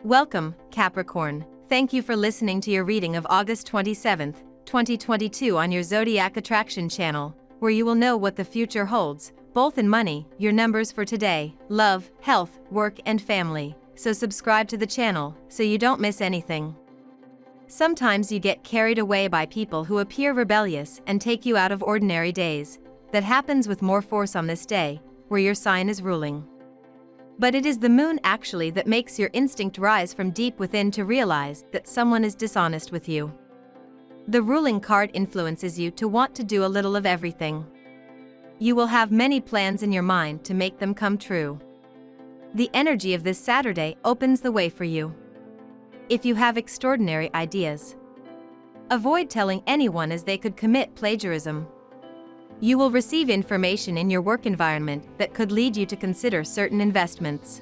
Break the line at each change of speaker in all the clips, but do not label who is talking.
Welcome, Capricorn. Thank you for listening to your reading of August 27th, 2022 on your Zodiac Attraction channel, where you will know what the future holds, both in money, your numbers for today, love, health, work and family. So subscribe to the channel, so you don't miss anything. Sometimes you get carried away by people who appear rebellious and take you out of ordinary days. That happens with more force on this day, where your sign is ruling. But it is the moon actually that makes your instinct rise from deep within to realize that someone is dishonest with you. The ruling card influences you to want to do a little of everything. You will have many plans in your mind to make them come true. The energy of this Saturday opens the way for you. If you have extraordinary ideas, avoid telling anyone as they could commit plagiarism. You will receive information in your work environment that could lead you to consider certain investments.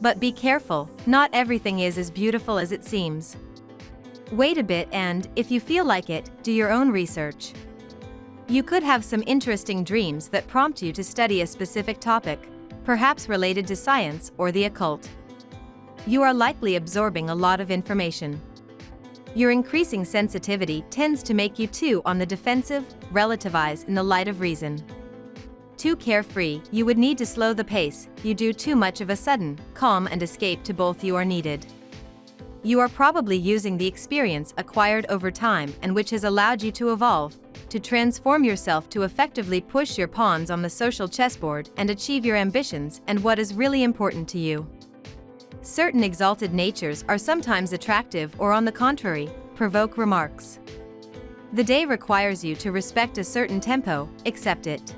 But be careful, not everything is as beautiful as it seems. Wait a bit and, if you feel like it, do your own research. You could have some interesting dreams that prompt you to study a specific topic, perhaps related to science or the occult. You are likely absorbing a lot of information. Your increasing sensitivity tends to make you too on the defensive, relativize in the light of reason. Too carefree, you would need to slow the pace. You do too much of a sudden, calm and escape to both you are needed. You are probably using the experience acquired over time and which has allowed you to evolve, to transform yourself to effectively push your pawns on the social chessboard and achieve your ambitions and what is really important to you. Certain exalted natures are sometimes attractive or on the contrary, provoke remarks. The day requires you to respect a certain tempo, accept it.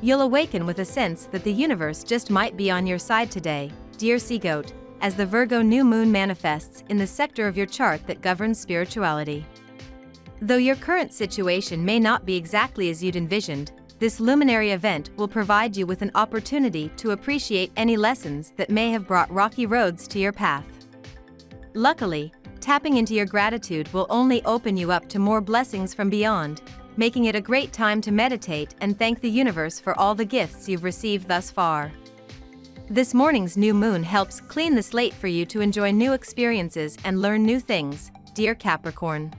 You'll awaken with a sense that the universe just might be on your side today, dear Sea Goat, as the Virgo new moon manifests in the sector of your chart that governs spirituality. Though your current situation may not be exactly as you'd envisioned, this luminary event will provide you with an opportunity to appreciate any lessons that may have brought rocky roads to your path. Luckily, tapping into your gratitude will only open you up to more blessings from beyond, making it a great time to meditate and thank the universe for all the gifts you've received thus far. This morning's new moon helps clean the slate for you to enjoy new experiences and learn new things, dear Capricorn.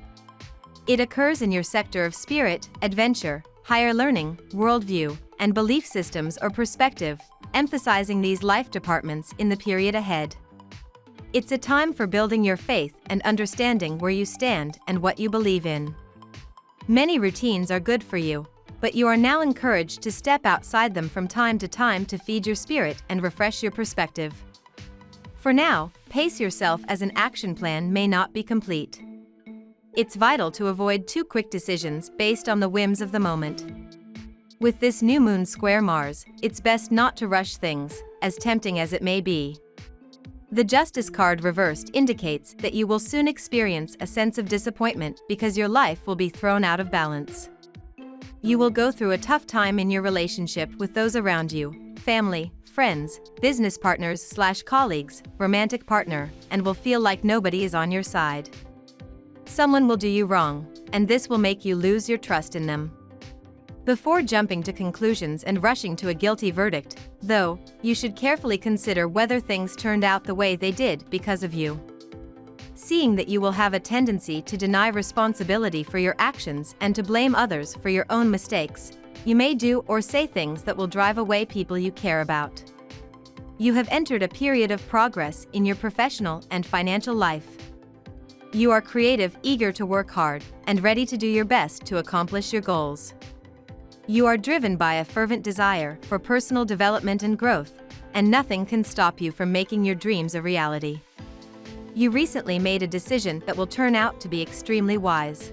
It occurs in your sector of spirit, adventure, higher learning, worldview, and belief systems or perspective, emphasizing these life departments in the period ahead. It's a time for building your faith and understanding where you stand and what you believe in. Many routines are good for you, but you are now encouraged to step outside them from time to time to feed your spirit and refresh your perspective. For now, pace yourself as an action plan may not be complete. It's vital to avoid too quick decisions based on the whims of the moment. With this new moon square Mars, it's best not to rush things, as tempting as it may be. The Justice card reversed indicates that you will soon experience a sense of disappointment because your life will be thrown out of balance. You will go through a tough time in your relationship with those around you, family, friends, business partners/colleagues, romantic partner, and will feel like nobody is on your side. Someone will do you wrong, and this will make you lose your trust in them. Before jumping to conclusions and rushing to a guilty verdict, though, you should carefully consider whether things turned out the way they did because of you. Seeing that you will have a tendency to deny responsibility for your actions and to blame others for your own mistakes, you may do or say things that will drive away people you care about. You have entered a period of progress in your professional and financial life. You are creative, eager to work hard, and ready to do your best to accomplish your goals. You are driven by a fervent desire for personal development and growth, and nothing can stop you from making your dreams a reality. You recently made a decision that will turn out to be extremely wise.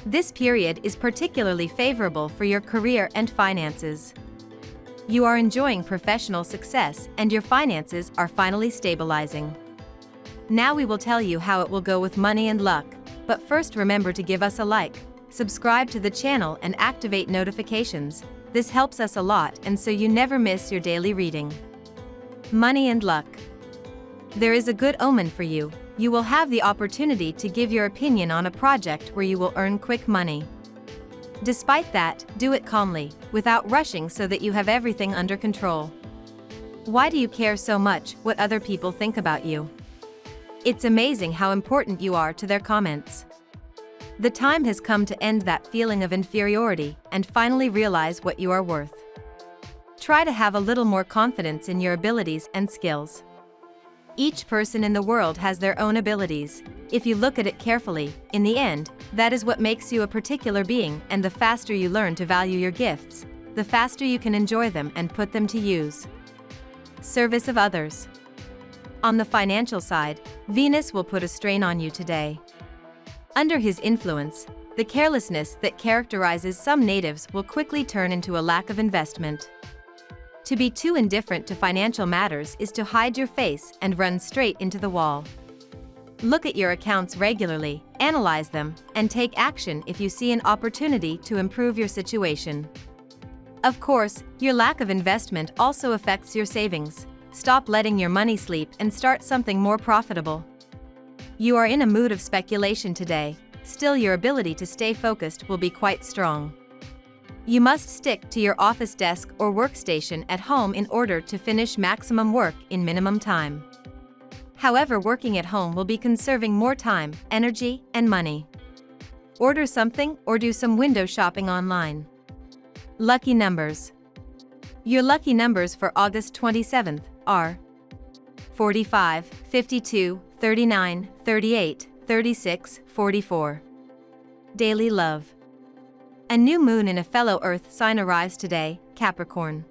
This period is particularly favorable for your career and finances. You are enjoying professional success and your finances are finally stabilizing. Now we will tell you how it will go with money and luck, but first remember to give us a like, subscribe to the channel and activate notifications. This helps us a lot and so you never miss your daily reading. Money and luck. There is a good omen for you. You will have the opportunity to give your opinion on a project where you will earn quick money. Despite that, do it calmly, without rushing so that you have everything under control. Why do you care so much what other people think about you? It's amazing how important you are to their comments. The time has come to end that feeling of inferiority and finally realize what you are worth. Try to have a little more confidence in your abilities and skills. Each person in the world has their own abilities. If you look at it carefully, in the end, that is what makes you a particular being, and the faster you learn to value your gifts, the faster you can enjoy them and put them to use. Service of others. On the financial side, Venus will put a strain on you today. Under his influence, the carelessness that characterizes some natives will quickly turn into a lack of investment. To be too indifferent to financial matters is to hide your face and run straight into the wall. Look at your accounts regularly, analyze them, and take action if you see an opportunity to improve your situation. Of course, your lack of investment also affects your savings. Stop letting your money sleep and start something more profitable. You are in a mood of speculation today, still your ability to stay focused will be quite strong. You must stick to your office desk or workstation at home in order to finish maximum work in minimum time. However, working at home will be conserving more time, energy, and money. Order something or do some window shopping online. Lucky numbers. Your lucky numbers for August 27th are 45, 52, 39, 38, 36, 44. Daily love. A new moon in a fellow Earth sign arrives today, Capricorn.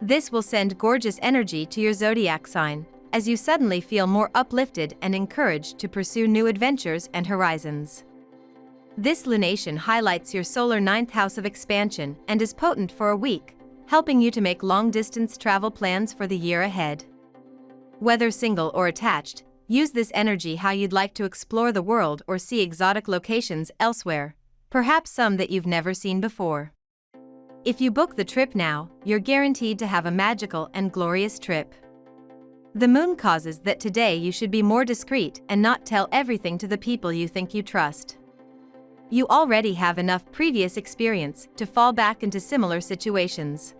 This will send gorgeous energy to your zodiac sign, as you suddenly feel more uplifted and encouraged to pursue new adventures and horizons. This lunation highlights your solar 9th house of expansion and is potent for a week, helping you to make long-distance travel plans for the year ahead. Whether single or attached, use this energy how you'd like to explore the world or see exotic locations elsewhere, perhaps some that you've never seen before. If you book the trip now, you're guaranteed to have a magical and glorious trip. The moon causes that today you should be more discreet and not tell everything to the people you think you trust. You already have enough previous experience to fall back into similar situations.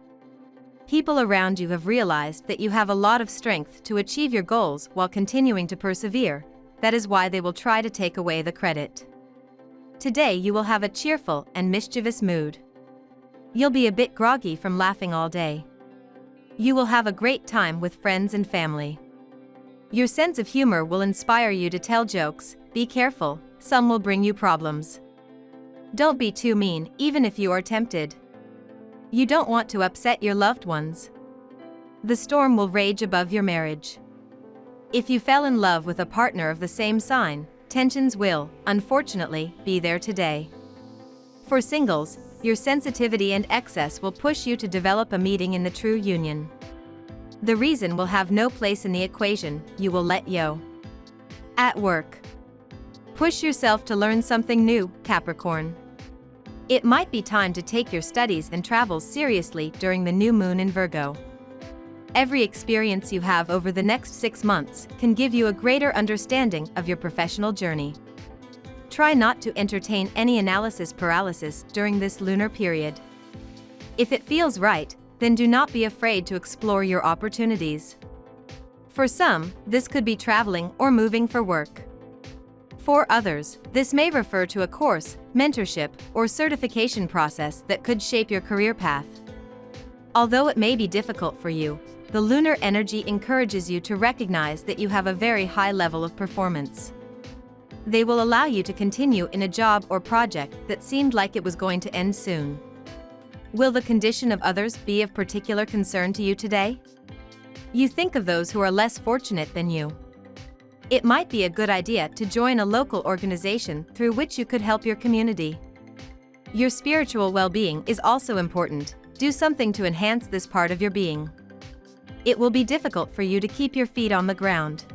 People around you have realized that you have a lot of strength to achieve your goals while continuing to persevere. That is why they will try to take away the credit. Today you will have a cheerful and mischievous mood. You'll be a bit groggy from laughing all day. You will have a great time with friends and family. Your sense of humor will inspire you to tell jokes. Be careful, some will bring you problems. Don't be too mean, even if you are tempted. You don't want to upset your loved ones. The storm will rage above your marriage. If you fell in love with a partner of the same sign, tensions will, unfortunately, be there today. For singles, your sensitivity and excess will push you to develop a meeting in the true union. The reason will have no place in the equation, you will let go. At work. Push yourself to learn something new, Capricorn. It might be time to take your studies and travels seriously during the new moon in Virgo. Every experience you have over the next 6 months can give you a greater understanding of your professional journey. Try not to entertain any analysis paralysis during this lunar period. If it feels right, then do not be afraid to explore your opportunities. For some, this could be traveling or moving for work. For others, this may refer to a course, mentorship, or certification process that could shape your career path. Although it may be difficult for you, the lunar energy encourages you to recognize that you have a very high level of performance. They will allow you to continue in a job or project that seemed like it was going to end soon. Will the condition of others be of particular concern to you today? You think of those who are less fortunate than you. It might be a good idea to join a local organization through which you could help your community. Your spiritual well-being is also important. Do something to enhance this part of your being. It will be difficult for you to keep your feet on the ground.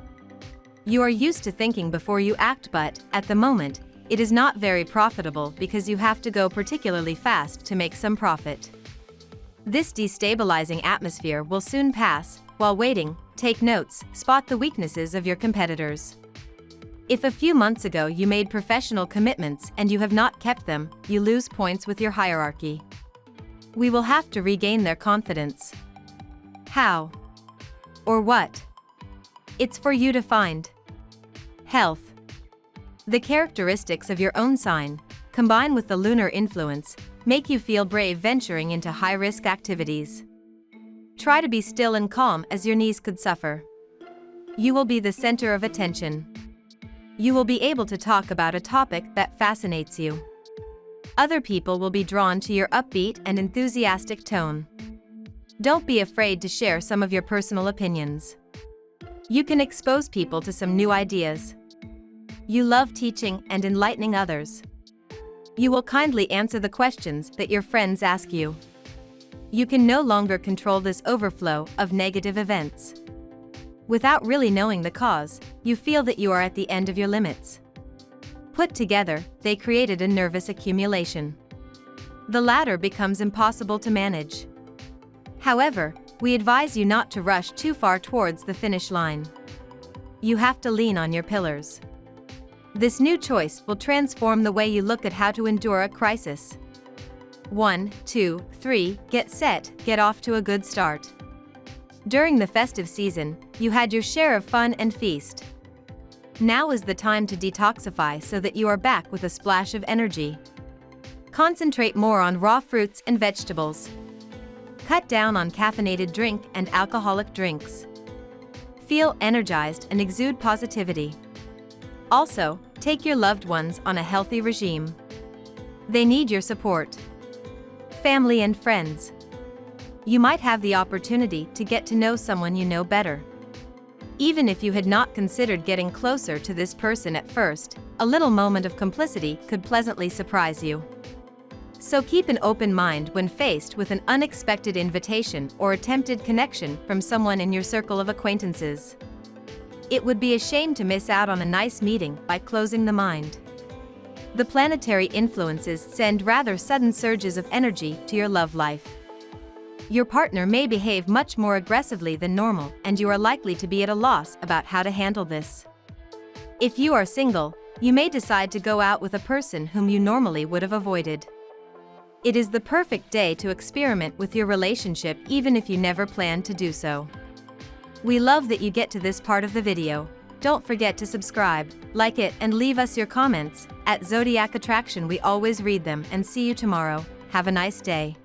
You are used to thinking before you act, but, at the moment, it is not very profitable because you have to go particularly fast to make some profit. This destabilizing atmosphere will soon pass. While waiting, take notes, spot the weaknesses of your competitors. If a few months ago you made professional commitments and you have not kept them, you lose points with your hierarchy. We will have to regain their confidence. How? Or what? It's for you to find. Health. The characteristics of your own sign, combined with the lunar influence, make you feel brave venturing into high-risk activities. Try to be still and calm as your knees could suffer. You will be the center of attention. You will be able to talk about a topic that fascinates you. Other people will be drawn to your upbeat and enthusiastic tone. Don't be afraid to share some of your personal opinions. You can expose people to some new ideas. You love teaching and enlightening others. You will kindly answer the questions that your friends ask you. You can no longer control this overflow of negative events. Without really knowing the cause, you feel that you are at the end of your limits. Put together, they created a nervous accumulation. The latter becomes impossible to manage. However, we advise you not to rush too far towards the finish line. You have to lean on your pillars. This new choice will transform the way you look at how to endure a crisis. 1, 2, 3, get set, get off to a good start. During the festive season, you had your share of fun and feast. Now is the time to detoxify so that you are back with a splash of energy. Concentrate more on raw fruits and vegetables. Cut down on caffeinated drink and alcoholic drinks. Feel energized and exude positivity. Also, take your loved ones on a healthy regime. They need your support. Family and friends. You might have the opportunity to get to know someone you know better. Even if you had not considered getting closer to this person at first, a little moment of complicity could pleasantly surprise you. So keep an open mind when faced with an unexpected invitation or attempted connection from someone in your circle of acquaintances. It would be a shame to miss out on a nice meeting by closing the mind. The planetary influences send rather sudden surges of energy to your love life. Your partner may behave much more aggressively than normal, and you are likely to be at a loss about how to handle this. If you are single, you may decide to go out with a person whom you normally would have avoided. It is the perfect day to experiment with your relationship even if you never planned to do so. We love that you get to this part of the video. Don't forget to subscribe, like it, and leave us your comments. At Zodiac Attraction we always read them, and see you tomorrow. Have a nice day.